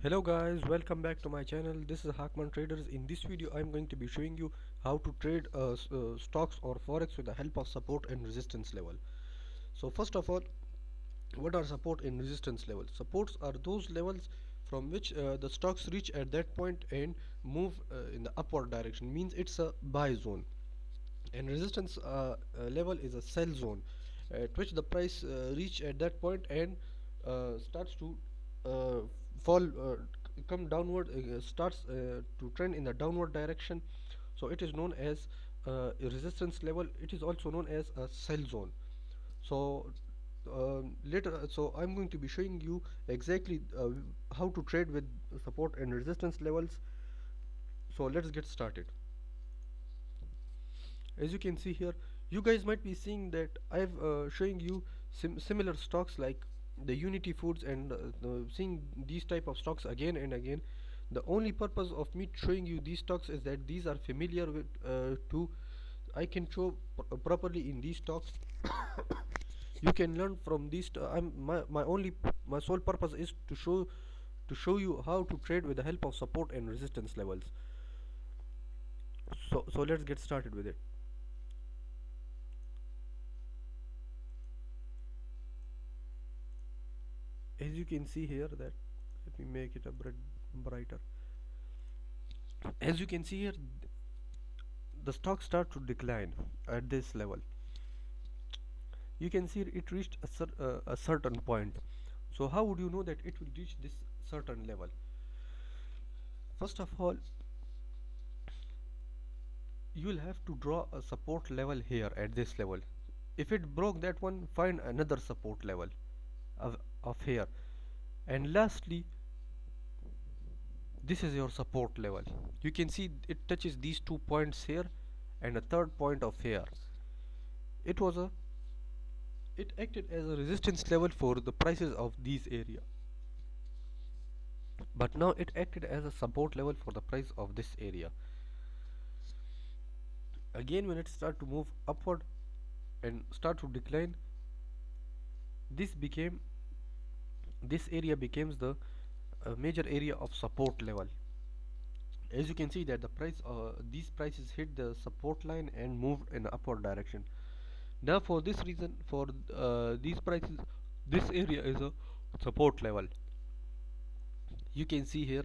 Hello guys, welcome back to my channel. This is Hakman Traders. In this video I'm going to be showing you how to trade stocks or forex with the help of support and resistance level. So first of all, what are support and resistance levels? Supports are those levels from which the stocks reach at that point and move in the upward direction, means it's a buy zone. And resistance level is a sell zone at which the price reach at that point and starts to uh, fall, come downward, starts to trend in the downward direction. So it is known as a resistance level. It is also known as a sell zone. So so I'm going to be showing you exactly how to trade with support and resistance levels. So let's get started. As you can see here, you guys might be seeing that I've showing you similar stocks like the Unity Foods and seeing these type of stocks again and again. The only purpose of me showing you these stocks is that these are familiar with to I can show properly in these stocks. You can learn from these. My sole purpose is to show you how to trade with the help of support and resistance levels. So let's get started with it. As you can see here, that let me make it a bit brighter. As you can see here, the stock start to decline at this level. You can see it reached a certain point. So how would you know that it will reach this certain level? First of all, you will have to draw a support level here at this level. If it broke that one, find another support level of here. And lastly, this is your support level. You can see it touches these 2 points here and a third point of here. It was a it acted as a resistance level for the prices of these area, but now it acted as a support level for the price of this area. Again, when it start to move upward and start to decline, this became this area becomes the major area of support level. As you can see that these prices hit the support line and moved in upward direction. Now for this reason, for these prices, this area is a support level. You can see here,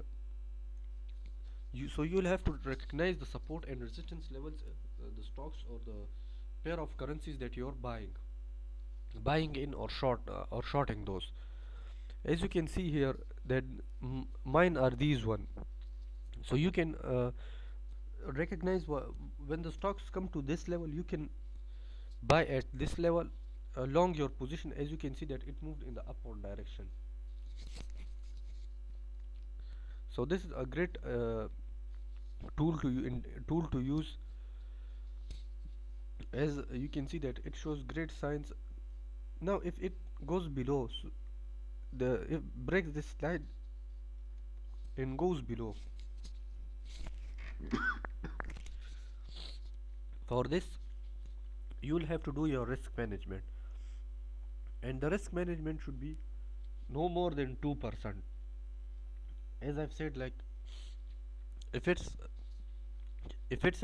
so you'll have to recognize the support and resistance levels, the stocks or the pair of currencies that you're buying in or shorting those. As you can see here, that mine are these one. So you can recognize when the stocks come to this level, you can buy at this level along your position. As you can see that it moved in the upward direction. So this is a great tool to use. As you can see that it shows great signs. Now if it goes below, so it breaks this slide and goes below, for this you will have to do your risk management, and the risk management should be no more than 2%. As I've said, like if it's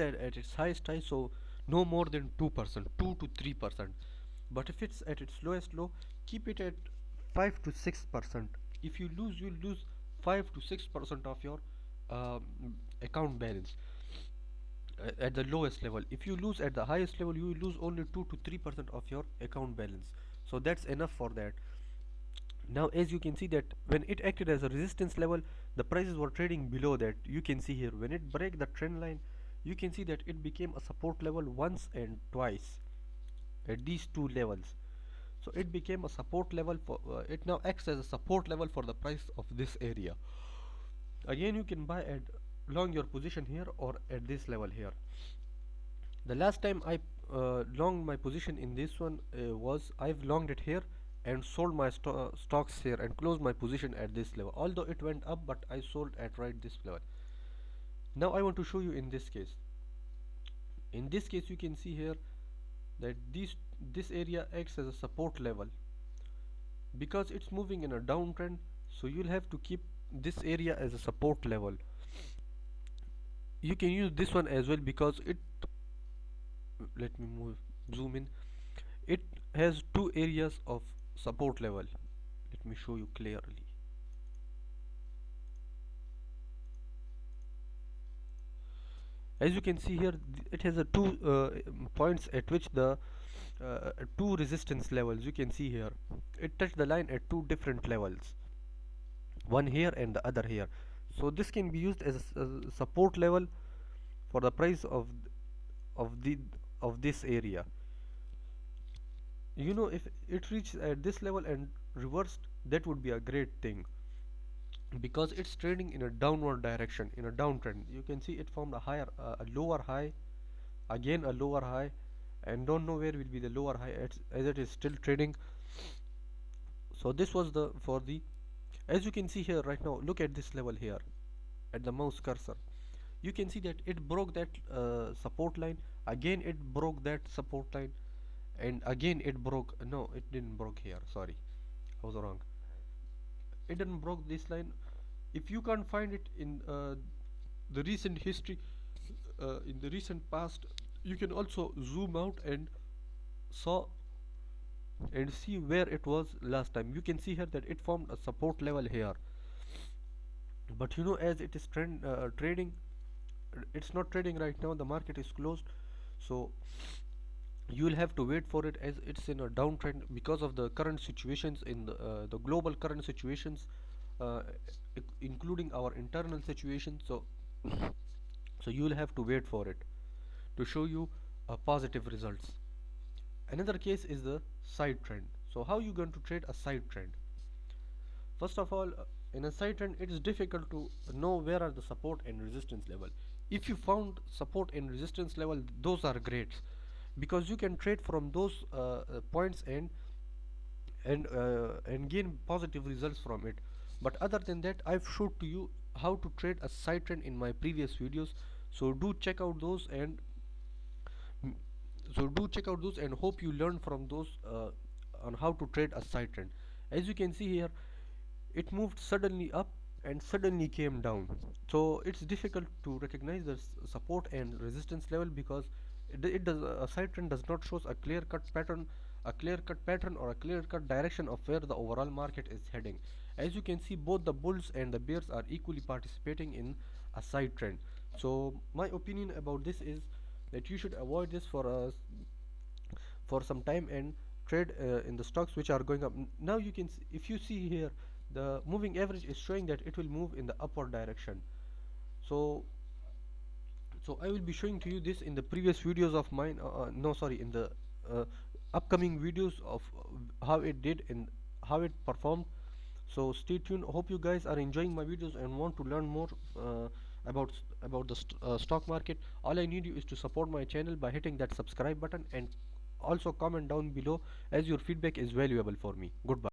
at its highest high, so no more than 2%, 2 to 3%. But if it's at its lowest low, keep it at 5 to 6%. If you lose, you'll lose 5 to 6% of your um, account balance at the lowest level. If you lose at the highest level, you will lose only 2 to 3% of your account balance. So that's enough for that. Now as you can see that when it acted as a resistance level, the prices were trading below that. You can see here when it break the trend line, you can see that it became a support level once and twice at these two levels. So it became a support level for it now acts as a support level for the price of this area. Again, you can buy at long your position here or at this level here. The last time I longed my position in this one was I've longed it here and sold my stocks here and closed my position at this level, although it went up, but I sold at right this level. Now I want to show you in this case. In this case you can see here that this area acts as a support level because it's moving in a downtrend. So you'll have to keep this area as a support level. You can use this one as well because it, let me move, zoom in, it has two areas of support level. Let me show you clearly. As you can see here, it has a two points at which the two resistance levels, you can see here, it touched the line at two different levels, one here and the other here. So this can be used as a support level for the price of the of this area. You know, if it reaches at this level and reversed, that would be a great thing, because it's trading in a downward direction, in a downtrend. You can see it formed a lower high, again a lower high, and don't know where will be the lower high, as it is still trading. So this was the for the, as you can see here right now, look at this level here at the mouse cursor. You can see that it broke that support line, again it broke that support line, and again it broke, no, it didn't broke here, sorry, I was wrong. It didn't broke this line. If you can't find it in the recent history, in the recent past, you can also zoom out and saw and see where it was last time. You can see here that it formed a support level here, but you know, as it is trading, it's not trading right now, the market is closed. So you will have to wait for it, as it's in a downtrend because of the current situations in the global current situations, uh, including our internal situation. So so you will have to wait for it to show you positive results. Another case is the side trend. So how you going to trade a side trend? First of all, in a side trend, it is difficult to know where are the support and resistance level. If you found support and resistance level, those are great, because you can trade from those points and gain positive results from it. But other than that, I've showed to you how to trade a side trend in my previous videos. So do check out those, and hope you learn from those on how to trade a side trend. As you can see here, it moved suddenly up and suddenly came down. So it's difficult to recognize the support and resistance level, because it does, a side trend does not shows a clear cut pattern, or a clear cut direction of where the overall market is heading. As you can see, both the bulls and the bears are equally participating in a side trend. So my opinion about this is that you should avoid this for some time and trade in the stocks which are going up. Now you can if you see here, the moving average is showing that it will move in the upward direction. So I will be showing to you this in the previous videos of mine, no, sorry, in the uh, upcoming videos of how it did and how it performed. So stay tuned. Hope you guys are enjoying my videos and want to learn more about the stock market. All I need you is to support my channel by hitting that subscribe button, and also comment down below, as your feedback is valuable for me. Goodbye.